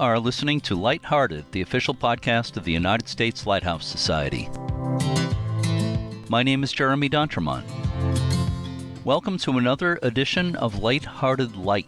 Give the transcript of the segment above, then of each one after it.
are listening to Lighthearted, the official podcast of the United States Lighthouse Society. My name is Jeremy D'Entremont. Welcome to another edition of Lighthearted Light.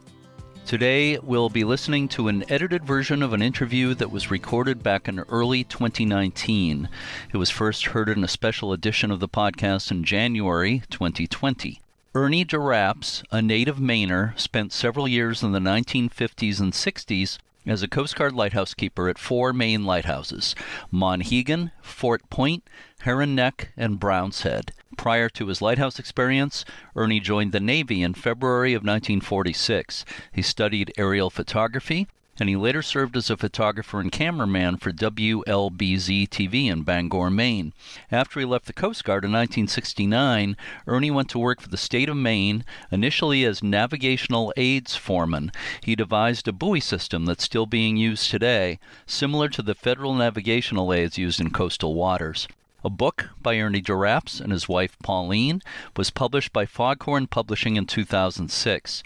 Today, we'll be listening to an edited version of an interview that was recorded back in early 2019. It was first heard in a special edition of the podcast in January 2020. Ernie DeRaps, a native Mainer, spent several years in the 1950s and 60s as a Coast Guard lighthouse keeper at four Maine lighthouses: Monhegan, Fort Point, Heron Neck, and Browns Head. Prior to his lighthouse experience, Ernie joined the Navy in February of 1946. He studied aerial photography, and he later served as a photographer and cameraman for WLBZ TV in Bangor, Maine. After he left the Coast Guard in 1969, Ernie went to work for the state of Maine, initially as navigational aids foreman. He devised a buoy system that's still being used today, similar to the federal navigational aids used in coastal waters. A book by Ernie DeRaps and his wife Pauline was published by Foghorn Publishing in 2006.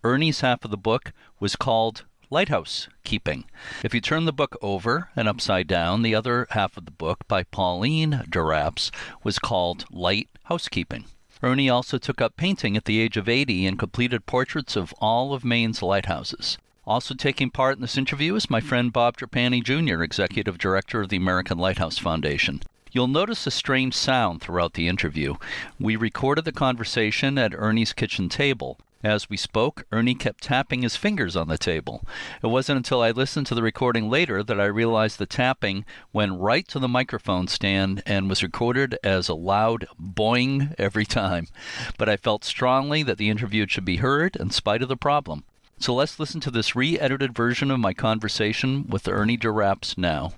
Ernie's half of the book was called Lighthouse Keeping. If you turn the book over and upside down, the other half of the book by Pauline DeRaps was called Light Housekeeping. Ernie also took up painting at the age of 80 and completed portraits of all of Maine's lighthouses. Also taking part in this interview is my friend Bob Trapani Jr., Executive Director of the American Lighthouse Foundation. You'll notice a strange sound throughout the interview. We recorded the conversation at Ernie's kitchen table. As we spoke, Ernie kept tapping his fingers on the table. It wasn't until I listened to the recording later that I realized the tapping went right to the microphone stand and was recorded as a loud boing every time. But I felt strongly that the interview should be heard in spite of the problem. So let's listen to this re-edited version of my conversation with Ernie DeRaps now.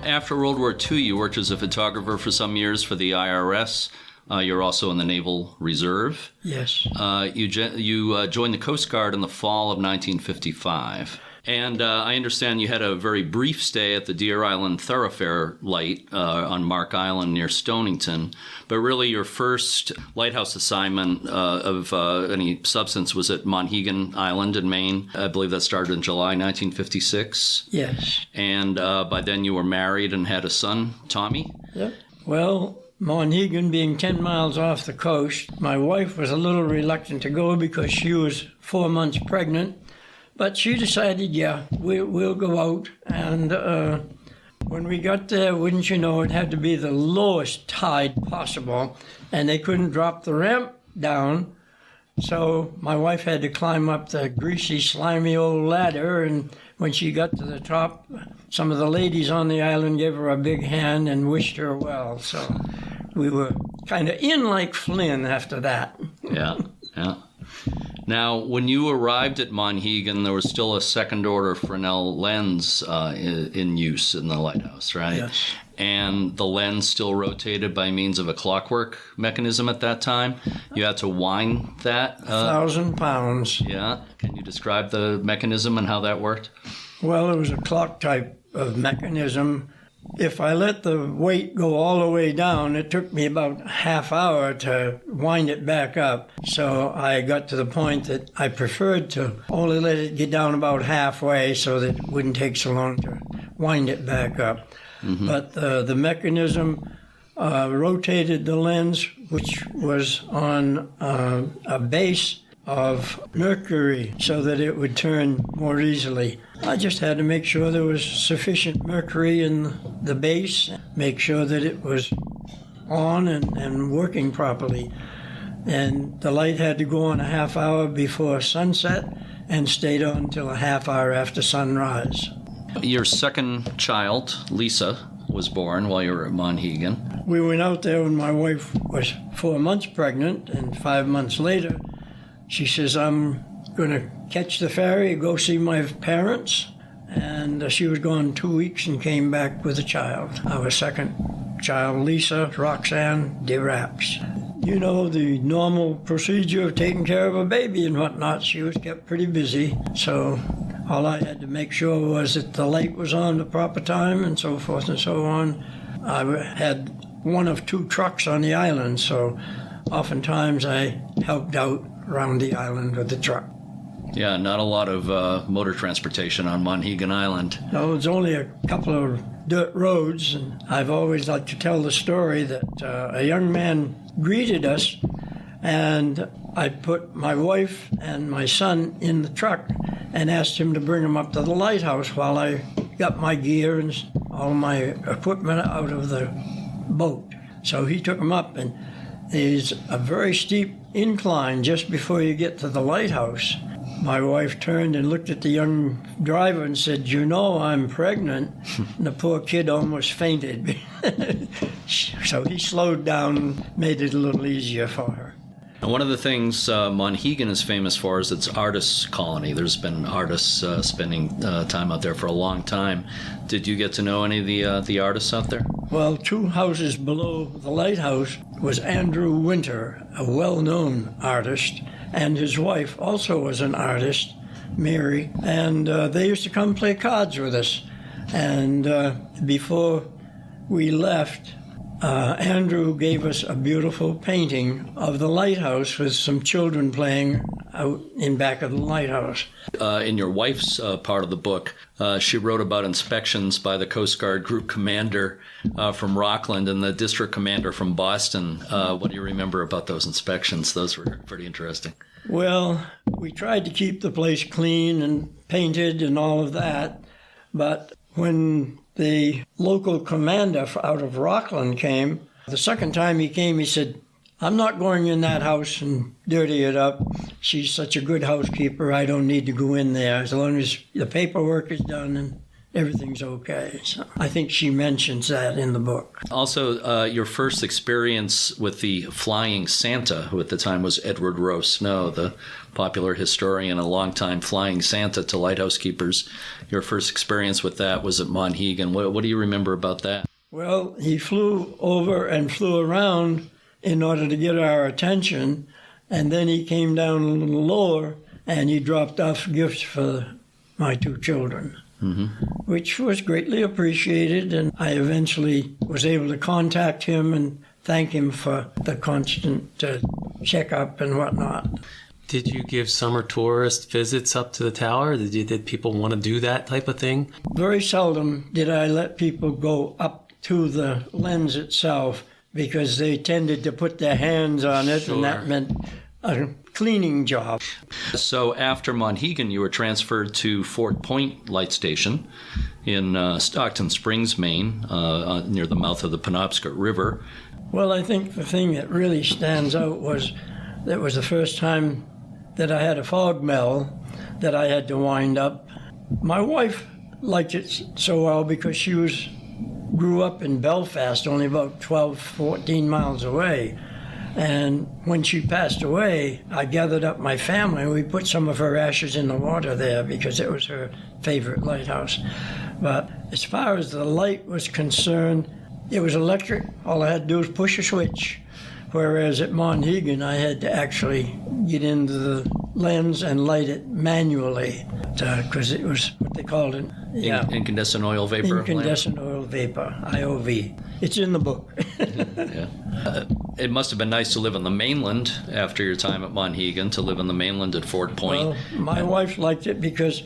After World War II, you worked as a photographer for some years for the IRS. You're also in the Naval Reserve. Yes. You joined the Coast Guard in the fall of 1955. And I understand you had a very brief stay at the Deer Island Thoroughfare Light on Mark Island near Stonington. But really your first lighthouse assignment of any substance was at Monhegan Island in Maine. I believe that started in July 1956. Yes. And by then you were married and had a son, Tommy? Yep. Well, Monhegan being 10 miles off the coast, my wife was a little reluctant to go because she was 4 months pregnant. But she decided, we'll go out. And when we got there, wouldn't you know, it had to be the lowest tide possible. And they couldn't drop the ramp down. So my wife had to climb up the greasy, slimy old ladder. And when she got to the top, some of the ladies on the island gave her a big hand and wished her well. So we were kind of in like Flynn after that. Yeah. Now, when you arrived at Monhegan, there was still a second-order Fresnel lens in use in the lighthouse, right? Yes. And the lens still rotated by means of a clockwork mechanism at that time. You had to wind that. 1,000 pounds. Yeah. Can you describe the mechanism and how that worked? Well, it was a clock type of mechanism. If I let the weight go all the way down, it took me about a half hour to wind it back up. So I got to the point that I preferred to only let it get down about halfway so that it wouldn't take so long to wind it back up. Mm-hmm. But the mechanism rotated the lens, which was on a base of mercury so that it would turn more easily. I just had to make sure there was sufficient mercury in the base, make sure that it was on and working properly. And the light had to go on a half hour before sunset and stayed on until a half hour after sunrise. Your second child, Lisa, was born while you were at Monhegan. We went out there when my wife was 4 months pregnant, and 5 months later, she says, I'm going to catch the ferry, go see my parents. And she was gone 2 weeks and came back with a child. Our second child, Lisa Roxanne DeRaps. You know, the normal procedure of taking care of a baby and whatnot, she was kept pretty busy. So all I had to make sure was that the light was on the proper time and so forth and so on. I had one of 2 trucks on the island, so oftentimes I helped out around the island with the truck. Yeah, not a lot of motor transportation on Monhegan Island. No, it's only a couple of dirt roads, and I've always liked to tell the story that a young man greeted us, and I put my wife and my son in the truck and asked him to bring him up to the lighthouse while I got my gear and all my equipment out of the boat. So he took him up, and there's a very steep incline just before you get to the lighthouse. My wife turned and looked at the young driver and said, "You know I'm pregnant." And the poor kid almost fainted. So he slowed down and made it a little easier for her. And one of the things Monhegan is famous for is its artists' colony. There's been artists spending time out there for a long time. Did you get to know any of the artists out there? Well, 2 houses below the lighthouse was Andrew Winter, a well-known artist, and his wife also was an artist, Mary, and they used to come play cards with us. And before we left, Andrew gave us a beautiful painting of the lighthouse with some children playing out in back of the lighthouse. In your wife's part of the book, she wrote about inspections by the Coast Guard Group Commander from Rockland and the District Commander from Boston. What do you remember about those inspections? Those were pretty interesting. Well, we tried to keep the place clean and painted and all of that, but when the local commander out of Rockland came, the second time he came, he said, "I'm not going in that house and dirty it up. She's such a good housekeeper, I don't need to go in there as long as the paperwork is done and everything's okay." So I think she mentions that in the book. Also, your first experience with the Flying Santa, who at the time was Edward Rowe Snow, the popular historian, a longtime Flying Santa to lighthouse keepers. Your first experience with that was at Monhegan. What do you remember about that? Well, he flew over and flew around in order to get our attention, and then he came down a little lower and he dropped off gifts for my 2 children. Mm-hmm. Which was greatly appreciated, and I eventually was able to contact him and thank him for the constant checkup and whatnot. Did you give summer tourist visits up to the tower? Did people want to do that type of thing? Very seldom did I let people go up to the lens itself because they tended to put their hands on it, and that meant a cleaning job. So after Monhegan, you were transferred to Fort Point Light Station in Stockton Springs, Maine, near the mouth of the Penobscot River. Well, I think the thing that really stands out was that was the first time that I had a fog mel that I had to wind up. My wife liked it so well because she grew up in Belfast, only about 12, 14 miles away. And when she passed away, I gathered up my family. We put some of her ashes in the water there because it was her favorite lighthouse. But as far as the light was concerned, it was electric. All I had to do was push a switch. Whereas at Monhegan, I had to actually get into the lens and light it manually because it was what they called it. Incandescent oil vapor. Incandescent oil vapor, IOV. It's in the book. Yeah. It must have been nice to live on the mainland after your time at Monhegan, to live on the mainland at Fort Point. Well, my wife liked it because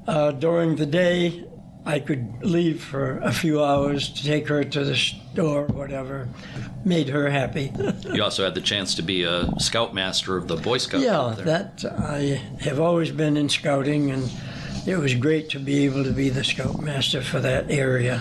during the day, I could leave for a few hours to take her to the store or whatever. Made her happy. You also had the chance to be a scoutmaster of the Boy Scouts. Yeah, that I have always been in scouting, and it was great to be able to be the scoutmaster for that area.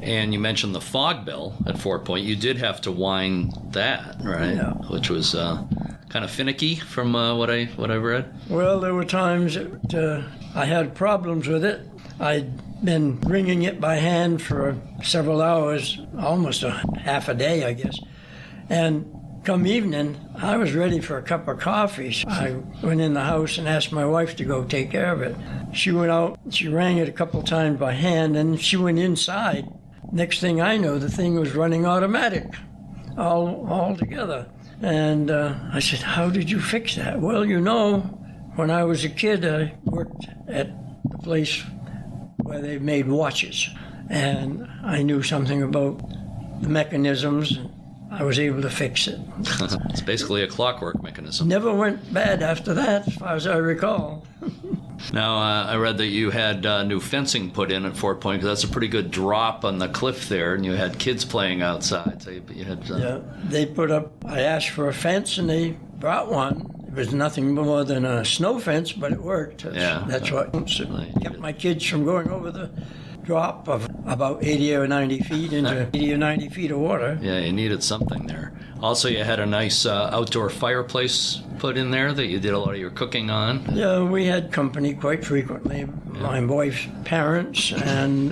And you mentioned the fog bell at Fort Point. You did have to wind that, right? Yeah. Which was kind of finicky from what I read. Well, there were times that I had problems with it. I'd been ringing it by hand for several hours, almost a half a day, I guess. And come evening, I was ready for a cup of coffee. So I went in the house and asked my wife to go take care of it. She went out, she rang it a couple times by hand, and she went inside. Next thing I know, the thing was running automatic all together. And I said, "How did you fix that?" "Well, you know, when I was a kid, I worked at the place where they made watches, and I knew something about the mechanisms, and I was able to fix it." It's basically a clockwork mechanism. Never went bad after that, as far as I recall. Now, I read that you had new fencing put in at Fort Point, because that's a pretty good drop on the cliff there, and you had kids playing outside. So you had, Yeah, they put up, I asked for a fence, and they brought one. It was nothing more than a snow fence, but it worked. That's what kept my kids from going over the drop of about 80 or 90 feet into 80 or 90 feet of water. Yeah, you needed something there. Also, you had a nice outdoor fireplace put in there that you did a lot of your cooking on. Yeah, we had company quite frequently. Yeah. My wife's parents and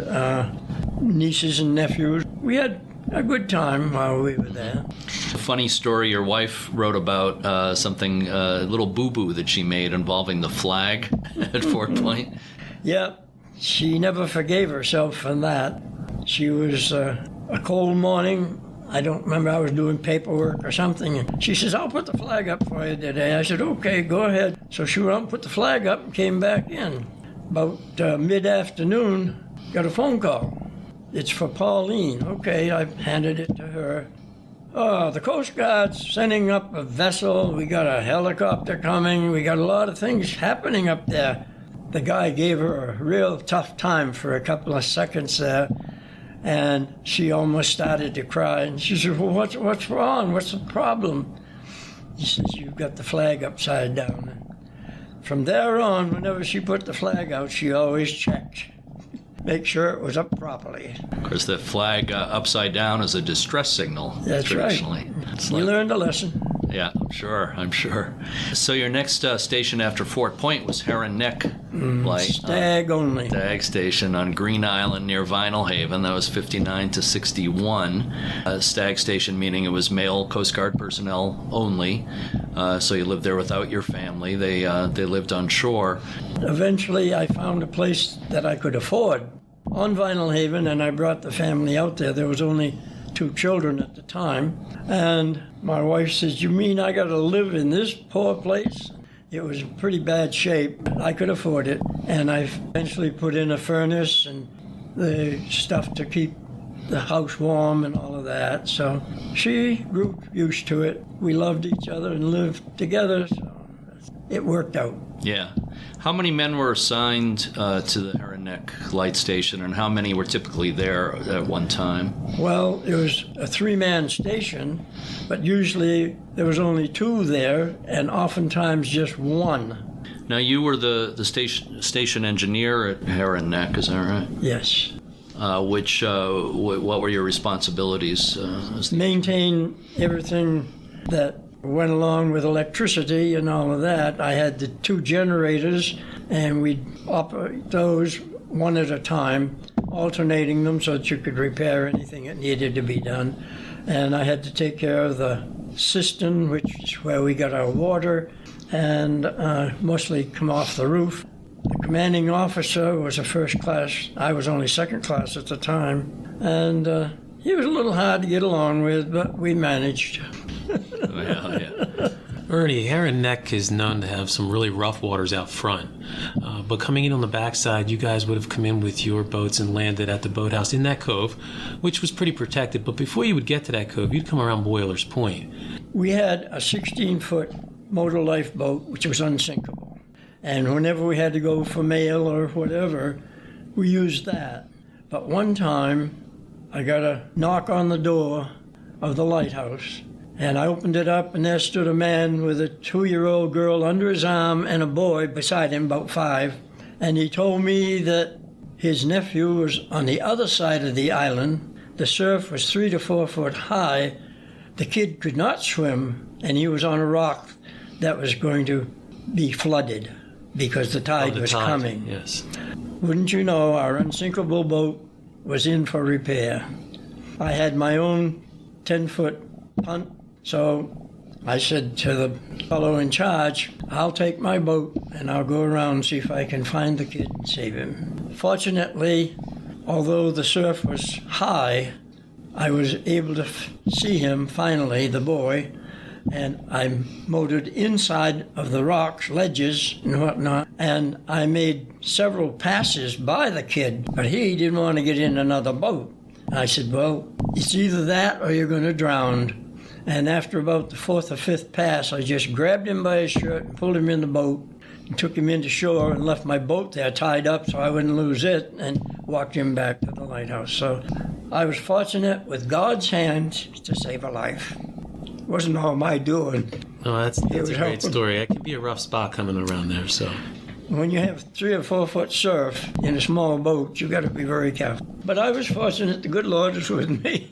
nieces and nephews. We had a good time while we were there. A funny story your wife wrote about something, a little boo-boo that she made involving the flag at Fort Point. Yeah, she never forgave herself for that. She was a cold morning. I don't remember, I was doing paperwork or something. And she says, I'll put the flag up for you today. I said, okay, go ahead. So she went out and put the flag up and came back in. About mid-afternoon, got a phone call. It's for Pauline. Okay, I handed it to her. Oh, the Coast Guard's sending up a vessel. We got a helicopter coming. We got a lot of things happening up there. The guy gave her a real tough time for a couple of seconds there. And she almost started to cry. And she said, well, what's wrong? What's the problem? He says, you've got the flag upside down. And from there on, whenever she put the flag out, she always checked. Make sure it was up properly. Of course, the flag upside down is a distress signal. That's traditionally. Right. You learned a lesson. Yeah, I'm sure. So your next station after Fort Point was Heron Neck Light. Stag only. Stag Station on Green Island near Vinyl Haven. That was 59 to 61. Stag Station, meaning it was male Coast Guard personnel only. So you lived there without your family. They lived on shore. Eventually, I found a place that I could afford on Vinyl Haven, and I brought the family out there. There was only 2 children at the time. And my wife says, you mean I got to live in this poor place? It was in pretty bad shape. I could afford it. And I eventually put in a furnace and the stuff to keep the house warm and all of that. So she grew used to it. We loved each other and lived together. So it worked out. Yeah. How many men were assigned to the Heron Neck Light Station, and how many were typically there at one time? Well, it was a 3-man station, but usually there was only 2 there, and oftentimes just 1. Now, you were the station engineer at Heron Neck, is that right? Yes. What were your responsibilities? Maintain everything that went along with electricity and all of that. I had the 2 generators, and we'd operate those one at a time, alternating them so that you could repair anything that needed to be done. And I had to take care of the cistern, which is where we got our water, and mostly come off the roof. The commanding officer was a first class. I was only second class at the time. And he was a little hard to get along with, but we managed. Well, yeah. Ernie, Heron Neck is known to have some really rough waters out front. But coming in on the backside, you guys would have come in with your boats and landed at the boathouse in that cove, which was pretty protected. But before you would get to that cove, you'd come around Boilers Point. We had a 16-foot motor lifeboat, which was unsinkable. And whenever we had to go for mail or whatever, we used that. But one time, I got a knock on the door of the lighthouse. And I opened it up, and there stood a man with a 2-year-old girl under his arm and a boy beside him, about 5. And he told me that his nephew was on the other side of the island. The surf was 3 to 4 foot high. The kid could not swim, and he was on a rock that was going to be flooded because the tide was coming. Yes. Wouldn't you know, our unsinkable boat was in for repair. I had my own 10-foot punt. So I said to the fellow in charge, I'll take my boat and I'll go around and see if I can find the kid and save him. Fortunately, although the surf was high, I was able to see him finally, the boy, and I motored inside of the rocks, ledges and whatnot, and I made several passes by the kid, but he didn't want to get in another boat. I said, well, it's either that or you're going to drown. And after about the 4th or 5th pass, I just grabbed him by his shirt and pulled him in the boat, took him into shore and left my boat there tied up so I wouldn't lose it, and walked him back to the lighthouse. So I was fortunate with God's hand to save a life. It wasn't all my doing. Oh, that's a great helping. story. It can be a rough spot coming around there, so. When you have 3 or 4 foot surf in a small boat, you got to be very careful. But I was fortunate. The good Lord was with me.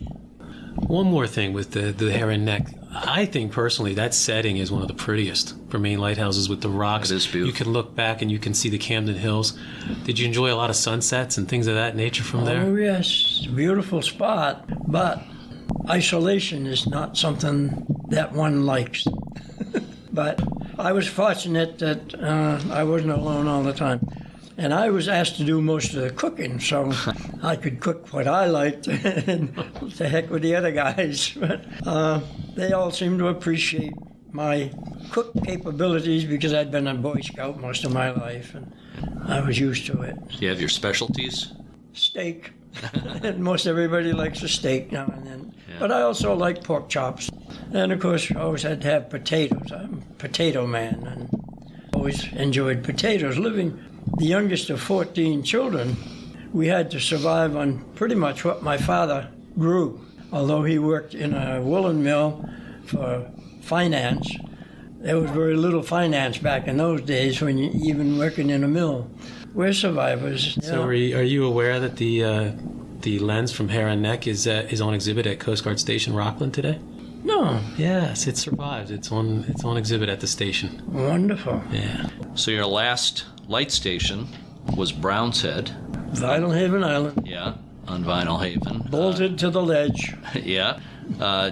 One more thing with the Heron Neck. I think personally that setting is one of the prettiest for Maine lighthouses with the rocks. It is beautiful. You can look back and you can see the Camden Hills. Did you enjoy a lot of sunsets and things of that nature from there? Oh, yes. It's a beautiful spot, but isolation is not something that one likes. But I was fortunate that I wasn't alone all the time. And I was asked to do most of the cooking, so I could cook what I liked, and to heck with the other guys. But they all seemed to appreciate my cook capabilities because I'd been a Boy Scout most of my life, and I was used to it. Do you have your specialties? Steak. And most everybody likes a steak now and then. Yeah. But I also like pork chops. And, of course, I always had to have potatoes. I'm a potato man, and always enjoyed potatoes. Living the youngest of 14 children, we had to survive on pretty much what my father grew. Although he worked in a woolen mill for finance, there was very little finance back in those days when you even working in a mill. We're survivors. So are you aware that the lens from Heron Neck is on exhibit at Coast Guard Station Rockland today? No. Yes, it survived. It's on exhibit at the station. Wonderful. Yeah. So your last light station was Browns Head. Vinyl Haven Island. Yeah, on Vinyl Haven. Bolted to the ledge. Yeah.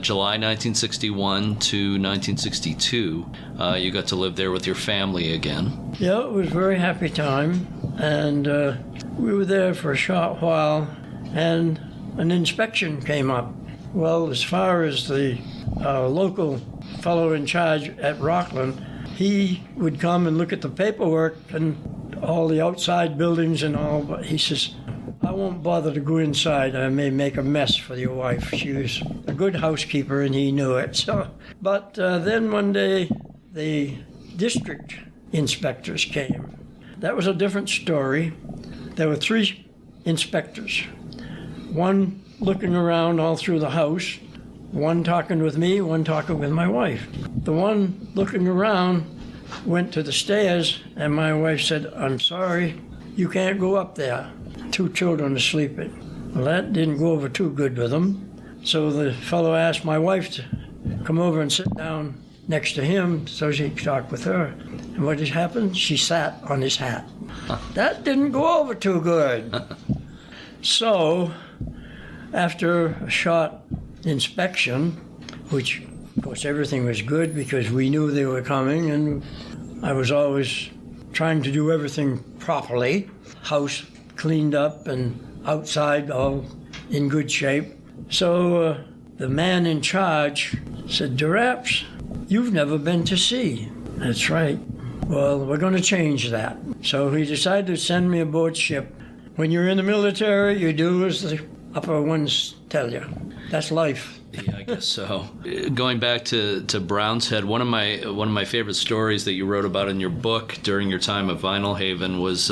July 1961 to 1962, you got to live there with your family again. Yeah, it was a very happy time. And we were there for a short while, and an inspection came up. Well, as far as the local fellow in charge at Rockland, he would come and look at the paperwork and all the outside buildings and all, but he says, I won't bother to go inside. I may make a mess for your wife. She was a good housekeeper, and he knew it. So, but then one day, the district inspectors came. That was a different story. There were 3 inspectors. One looking around all through the house, one talking with me, one talking with my wife. The one looking around went to the stairs, and my wife said, I'm sorry, you can't go up there. 2 children are sleeping. Well, that didn't go over too good with them. So the fellow asked my wife to come over and sit down next to him so she could talk with her. And what had happened? She sat on his hat. That didn't go over too good. So after a short inspection, which of course everything was good because we knew they were coming, and I was always trying to do everything properly. House cleaned up and outside all in good shape. So the man in charge said, Duraps, you've never been to sea. That's right. Well, we're going to change that. So he decided to send me aboard ship. When you're in the military, you do as the upper ones tell you. That's life. Yeah, I guess so. Going back to Browns Head, one of my favorite stories that you wrote about in your book during your time at Vinyl Haven was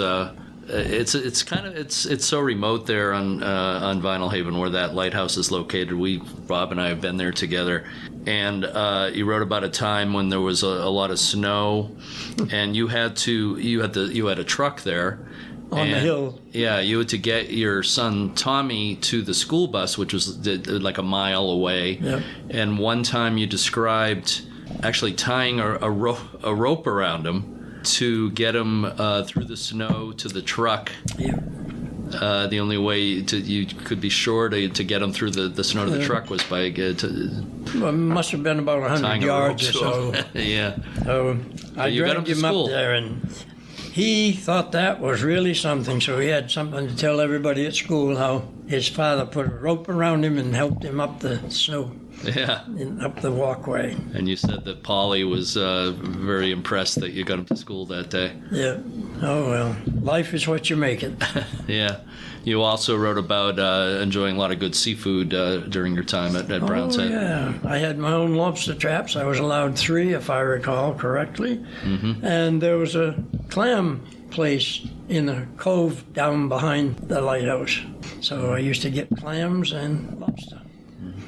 it's so remote there on Vinyl Haven where that lighthouse is located. Bob and I have been there together, and you wrote about a time when there was a lot of snow, and you had a truck there. On the hill. Yeah, you had to get your son Tommy to the school bus, which was like a mile away. Yep. And one time you described actually tying a rope around him to get him through the snow to the truck. Yeah. The only way you could be sure to get him through the snow to the truck was by Well, it must have been about 100 yards or so. Yeah. So I you got dragged him to him school. up there, and he thought that was really something, so he had something to tell everybody at school how his father put a rope around him and helped him up the snow, Yeah. up the walkway. And you said that Polly was very impressed that you got him to school that day. Yeah. Oh, well, life is what you make it. Yeah. You also wrote about enjoying a lot of good seafood during your time at Browns Head. Yeah. I had my own lobster traps. I was allowed 3, if I recall correctly. Mm-hmm. And there was a clam place in a cove down behind the lighthouse. So I used to get clams and lobster.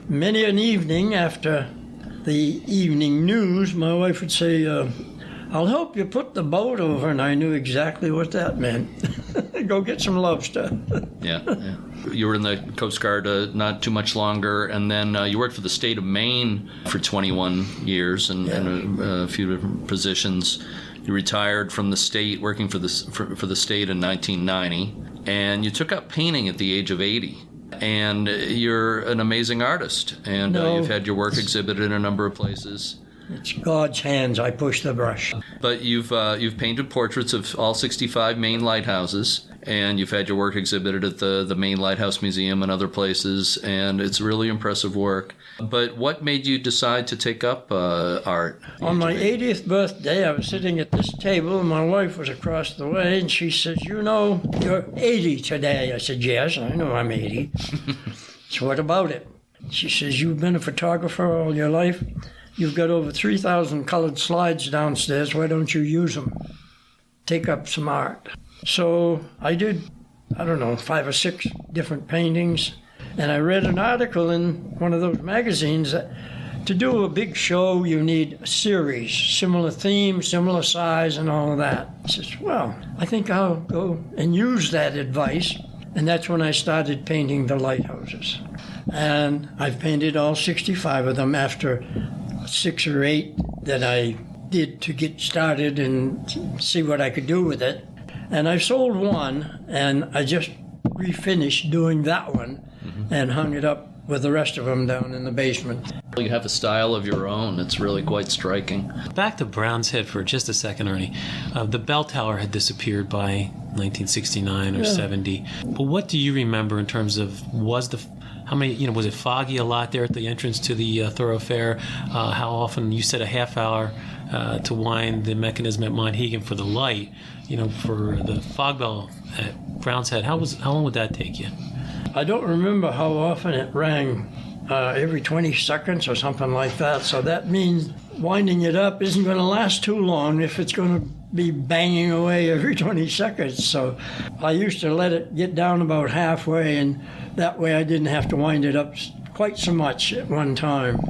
Many an evening after the evening news, my wife would say, I'll help you put the boat over, and I knew exactly what that meant. Go get some lobster. Yeah. You were in the Coast Guard not too much longer, and then you worked for the state of Maine for 21 years and a few different positions. You retired from the state, working for the state in 1990, and you took up painting at the age of 80. And you're an amazing artist, and you've had your work exhibited in a number of places. It's God's hands. I push the brush. But you've painted portraits of all 65 Maine lighthouses, and you've had your work exhibited at the Maine Lighthouse Museum and other places, and it's really impressive work. But what made you decide to take up art? On my 80th birthday, I was sitting at this table, and my wife was across the way, and she says, you know, you're 80 today. I said, yes, I know I'm 80. So what about it? She says, you've been a photographer all your life. You've got over 3,000 colored slides downstairs. Why don't you use them? Take up some art. So I did, 5 or 6 different paintings. And I read an article in one of those magazines that to do a big show, you need a series, similar theme, similar size, and all of that. I says, well, I think I'll go and use that advice. And that's when I started painting the lighthouses. And I've painted all 65 of them after 6 or 8 that I did to get started and see what I could do with it. And I sold one, and I just refinished doing that one and hung it up with the rest of them down in the basement. You have a style of your own. It's really quite striking. Back to Browns Head for just a second, Ernie. The bell tower had disappeared by 1969 or 70. But what do you remember in terms of was it foggy a lot there at the entrance to the thoroughfare? How often, you said a half hour to wind the mechanism at Monhegan for the light, for the fog bell at Browns Head. How long would that take you? I don't remember how often it rang, every 20 seconds or something like that. So that means winding it up isn't going to last too long if it's going to be banging away every 20 seconds. So I used to let it get down about halfway, and that way I didn't have to wind it up quite so much at one time.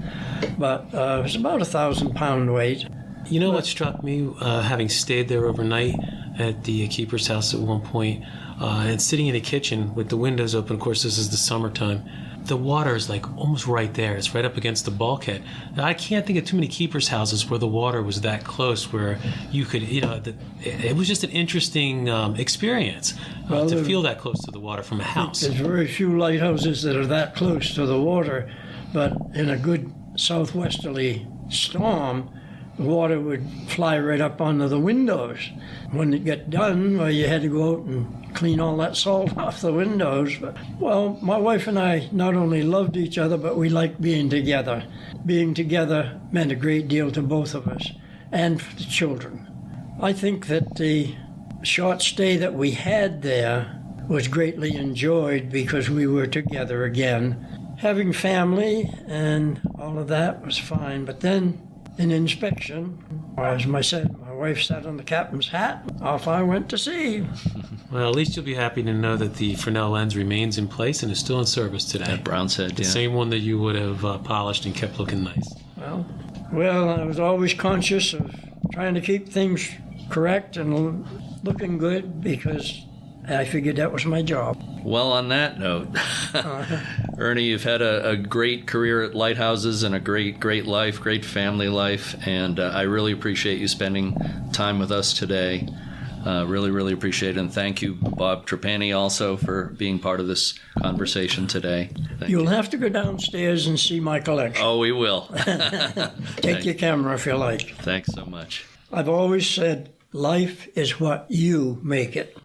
But it was about 1,000-pound weight. You know what struck me, having stayed there overnight at the keeper's house at one point, and sitting in the kitchen with the windows open. Of course, this is the summertime. The water is like almost right there. It's right up against the bulkhead. Now, I can't think of too many keepers' houses where the water was that close, where you could, it was just an interesting experience to feel that close to the water from a house. There's very few lighthouses that are that close to the water, but in a good southwesterly storm, the water would fly right up onto the windows. When it got done, well, you had to go out and clean all that salt off the windows. But, well, my wife and I not only loved each other, but we liked being together. Being together meant a great deal to both of us and for the children. I think that the short stay that we had there was greatly enjoyed because we were together again. Having family and all of that was fine, but then in inspection, as I said, my wife sat on the captain's hat. Off I went to sea. Well, at least you'll be happy to know that the Fresnel lens remains in place and is still in service today. At Browns Head, the same one that you would have polished and kept looking nice. Well, I was always conscious of trying to keep things correct and looking good because I figured that was my job. Well, on that note, Ernie, you've had a great career at lighthouses and a great life, great family life, and I really appreciate you spending time with us today. Really appreciate it, and thank you, Bob Trapani, also for being part of this conversation today. You'll have to go downstairs and see my collection. Oh, we will. Take your camera if you like. Thanks so much. I've always said, life is what you make it.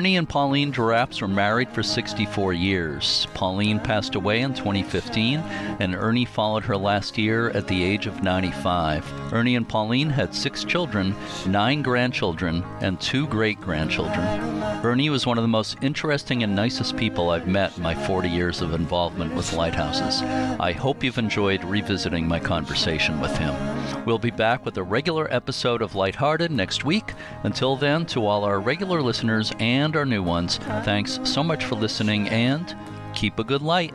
Ernie and Pauline Giraps were married for 64 years. Pauline passed away in 2015, and Ernie followed her last year at the age of 95. Ernie and Pauline had 6 children, 9 grandchildren, and 2 great-grandchildren. Ernie was one of the most interesting and nicest people I've met in my 40 years of involvement with lighthouses. I hope you've enjoyed revisiting my conversation with him. We'll be back with a regular episode of Lighthearted next week. Until then, to all our regular listeners and our new ones, thanks so much for listening, and keep a good light.